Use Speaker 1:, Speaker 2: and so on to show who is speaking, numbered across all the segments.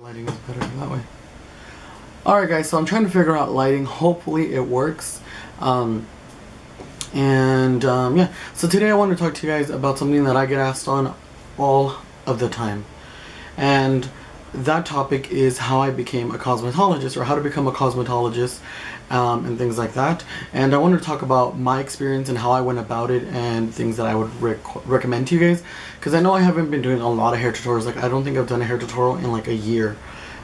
Speaker 1: Lighting is better that way. Alright guys, so I'm trying to figure out lighting. Hopefully it works. Yeah, so today I want to talk to you guys about something that I get asked on all of the time. And that topic is how I became a cosmetologist, or how to become a cosmetologist, and things like that. And I wanted to talk about my experience and how I went about it and things that I would recommend to you guys, because I know I haven't been doing a lot of hair tutorials. Like, I don't think I've done a hair tutorial in like a year.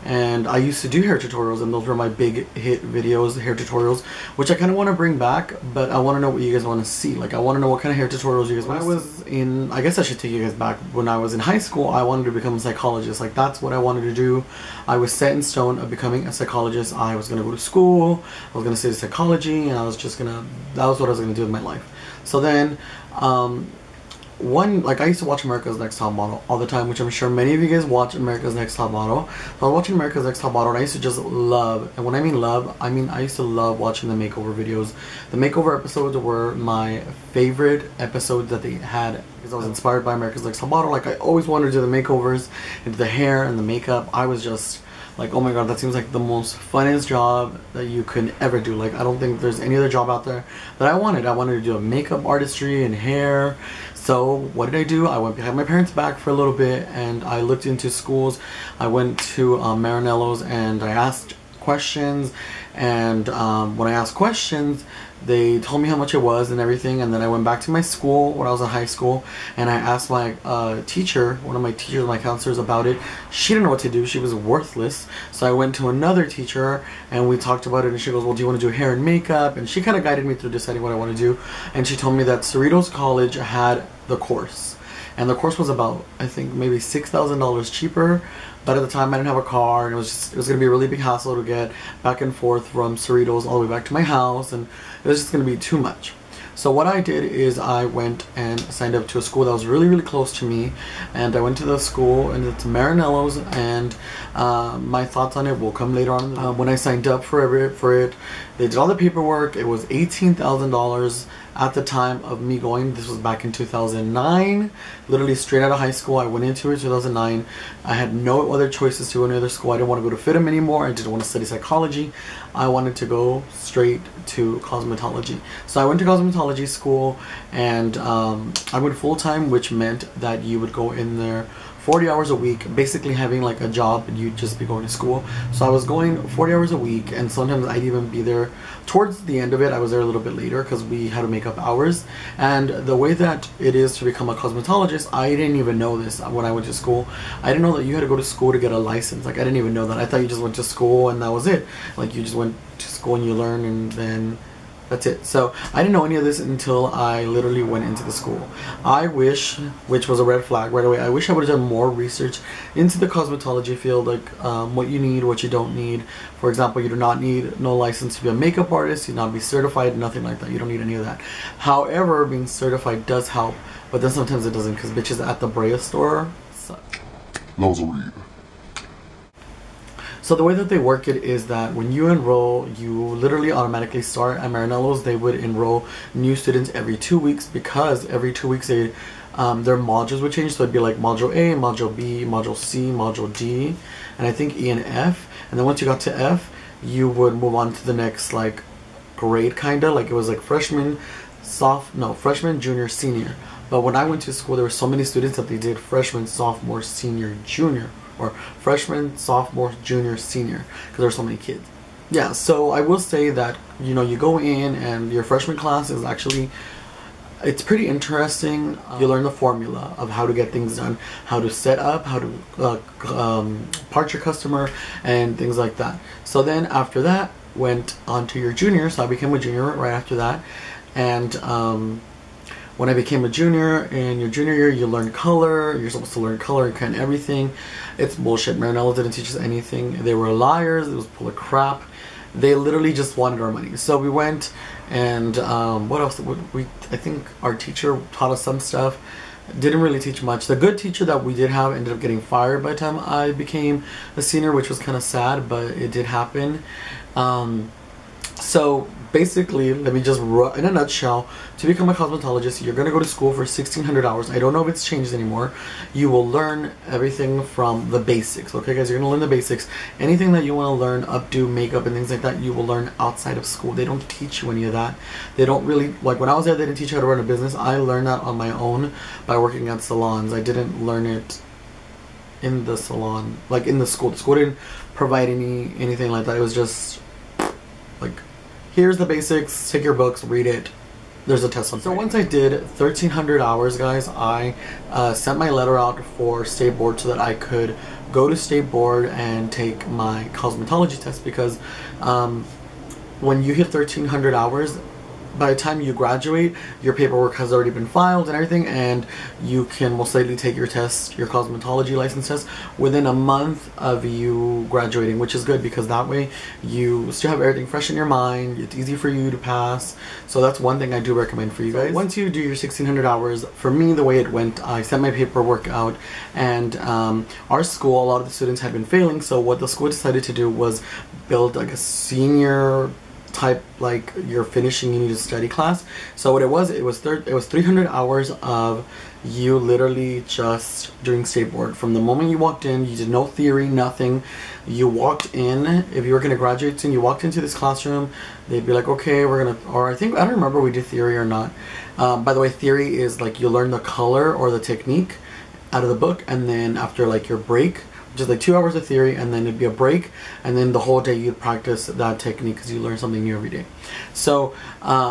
Speaker 1: And I used to do hair tutorials, and those were my big hit videos, hair tutorials, which I kind of want to bring back, but I want to know what you guys want to see. Like, I want to know what kind of hair tutorials you guys want to see. I guess I should take you guys back. When I was in high school, I wanted to become a psychologist. Like, that's what I wanted to do. I was set in stone of becoming a psychologist. I was going to go to school, I was going to study psychology, and that was what I was going to do with my life. So then, I used to watch America's Next Top Model all the time, which I'm sure many of you guys watch America's Next Top Model. So I was watching America's Next Top Model, and I used to just love, and when I mean love, I mean I used to love watching the makeover videos. The makeover episodes were my favorite episodes that they had, because I was inspired by America's Next Top Model. Like, I always wanted to do the makeovers and the hair and the makeup. I was just like, oh my god, that seems like the most funnest job that you could ever do. Like, I don't think there's any other job out there that I wanted. I wanted to do a makeup artistry and hair. So what did I do? I went behind my parents' back for a little bit, and I looked into schools. I went to Marinello's, and I asked questions, and when I asked questions, they told me how much it was and everything. And then I went back to my school when I was in high school, and I asked my teacher, one of my teachers, my counselors, about it. She didn't know what to do. She was worthless. So I went to another teacher, and we talked about it, and she goes, well, do you want to do hair and makeup? And she kind of guided me through deciding what I want to do. And she told me that Cerritos College had the course, and the course was about, I think, maybe $6,000 cheaper. But at the time I didn't have a car, and it was going to be a really big hassle to get back and forth from Cerritos all the way back to my house, and it was just going to be too much. So what I did is I went and signed up to a school that was really, really close to me, and I went to the school, and it's Marinello's, and my thoughts on it will come later on. When I signed up for it, they did all the paperwork. It was $18,000 at the time of me going. This was back in 2009, literally straight out of high school. I went into it in 2009. I had no other choices to any other school. I didn't want to go to FITM anymore. I didn't want to study psychology. I wanted to go straight to cosmetology. So I went to cosmetology school, and I went full-time, which meant that you would go in there 40 hours a week, basically having like a job, and you'd just be going to school. So I was going 40 hours a week, and sometimes I'd even be there towards the end of it. I was there a little bit later because we had to make up hours. And the way that it is to become a cosmetologist, I didn't even know this when I went to school. I didn't know that you had to go to school to get a license. Like, I didn't even know that. I thought you just went to school and that was it. Like, you just went to school and you learn, and then that's it. So I didn't know any of this until I literally went into the school. I wish, which was a red flag right away, I wish I would have done more research into the cosmetology field, like what you need, what you don't need. For example, you do not need no license to be a makeup artist. You do not be certified, nothing like that. You don't need any of that. However, being certified does help, but then sometimes it doesn't, because bitches at the Brea store suck.
Speaker 2: That was a read.
Speaker 1: So the way that they work it is that when you enroll, you literally automatically start. At Marinello's, they would enroll new students every 2 weeks, because every 2 weeks their modules would change. So it'd be like module A, module B, module C, module D, and I think E and F. And then once you got to F, you would move on to the next like grade, kinda like it was like freshman, junior, senior. But when I went to school, there were so many students that they did freshman, sophomore, senior, junior, or freshman, sophomore, junior, senior, because there were so many kids. Yeah, so I will say that, you know, you go in, and your freshman class is actually, it's pretty interesting. You learn the formula of how to get things done, how to set up, how to part your customer, and things like that. So then after that, went on to your junior. So I became a junior right after that, and when I became a junior, in your junior year, you learn color. You're supposed to learn color and kind of everything. It's bullshit. Marinello didn't teach us anything. They were liars. It was full of crap. They literally just wanted our money. So we went, and what else? I think our teacher taught us some stuff. Didn't really teach much. The good teacher that we did have ended up getting fired by the time I became a senior, which was kind of sad, but it did happen. So basically, let me just in a nutshell, to become a cosmetologist, you're going to go to school for 1,600 hours. I don't know if it's changed anymore. You will learn everything from the basics. Okay, guys, you're going to learn the basics. Anything that you want to learn, updo, makeup, and things like that, you will learn outside of school. They don't teach you any of that. They don't really, like when I was there, they didn't teach you how to run a business. I learned that on my own by working at salons. I didn't learn it in the salon, like in the school. The school didn't provide anything like that. It was just like, here's the basics, take your books, read it, there's a test on Friday. So once I did 1,300 hours, guys, I sent my letter out for state board so that I could go to state board and take my cosmetology test, because when you hit 1,300 hours, by the time you graduate, your paperwork has already been filed and everything, and you can most likely take your test, your cosmetology license test, within a month of you graduating, which is good because that way you still have everything fresh in your mind. It's easy for you to pass. So that's one thing I do recommend for you guys. So once you do your 1,600 hours, for me, the way it went, I sent my paperwork out, and our school, a lot of the students had been failing, so what the school decided to do was build like a senior type, like you're finishing, you need to study class. So what it was 300 hours of you literally just doing state board. From the moment you walked in, you did no theory, nothing. You walked in, if you were going to graduate soon, you walked into this classroom, they'd be like, okay, we're gonna, or I don't remember we did theory or not. By the way, theory is like you learn the color or the technique out of the book, and then after like your break, just like 2 hours of theory, and then it'd be a break, and then the whole day you'd practice that technique because you learn something new every day. So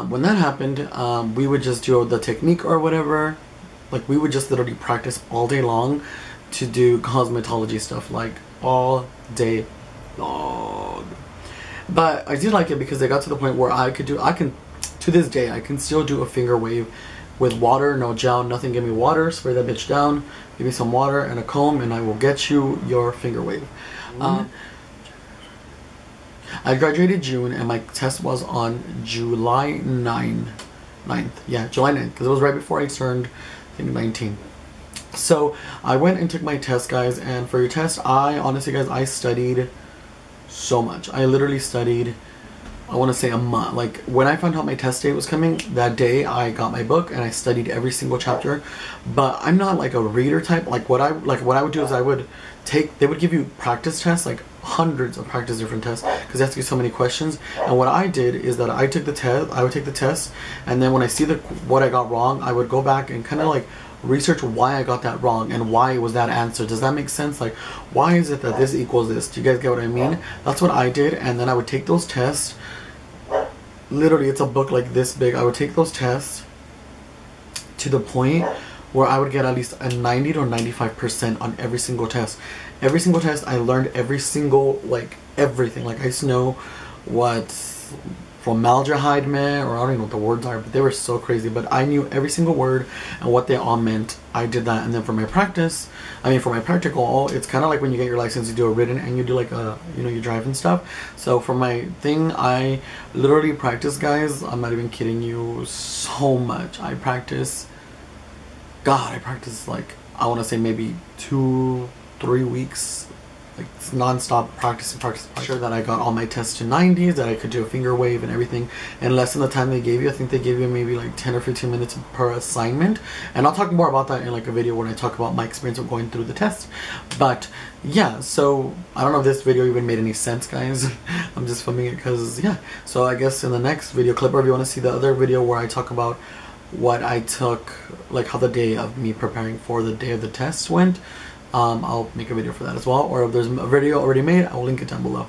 Speaker 1: when that happened, we would just do the technique or whatever. Like we would just literally practice all day long to do cosmetology stuff, like all day long. But I did like it because I got to the point where to this day, I can still do a finger wave with water, no gel, nothing. Give me water, spray that bitch down, give me some water and a comb, and I will get you your finger wave. I graduated June, and my test was on July 9th. Yeah, July 9th, because it was right before I turned, I think, 19. So I went and took my test, guys, and for your test, honestly, guys, I studied so much. I literally studied, I want to say a month. Like when I found out my test date was coming, that day I got my book and I studied every single chapter. But I'm not like a reader type. Like what I would do is they would give you practice tests, like hundreds of practice different tests, because they have to give so many questions. And what I did is that I would take the test, and then when I see what I got wrong, I would go back and kind of like research why I got that wrong and why it was that answer. Does that make sense? Like, why is it that this equals this? Do you guys get what I mean? That's what I did. And then I would take those tests. Literally, it's a book like this big. I would take those tests to the point where I would get at least a 90 to 95% on every single test. Every single test, I learned every single, like, everything. Like, I used to know what formaldehyde meant, or I don't even know what the words are, but they were so crazy. But I knew every single word and what they all meant. I did that. And then for my practical, it's kind of like when you get your license, you do a written and you do like a, you drive and stuff. So for my thing, I literally practice, guys. I'm not even kidding you, so much. I practice like, I want to say maybe 2-3 weeks, like non-stop practice. Sure that I got all my tests to 90s, that I could do a finger wave and everything in less than the time they gave you. I think they gave you maybe like 10 or 15 minutes per assignment, and I'll talk more about that in like a video when I talk about my experience of going through the test. But yeah, so I don't know if this video even made any sense, guys. I'm just filming it because, yeah. So I guess in the next video clip, or if you want to see the other video where I talk about what I took, like how the day of me preparing for the day of the test went, I'll make a video for that as well, or if there's a video already made, I will link it down below.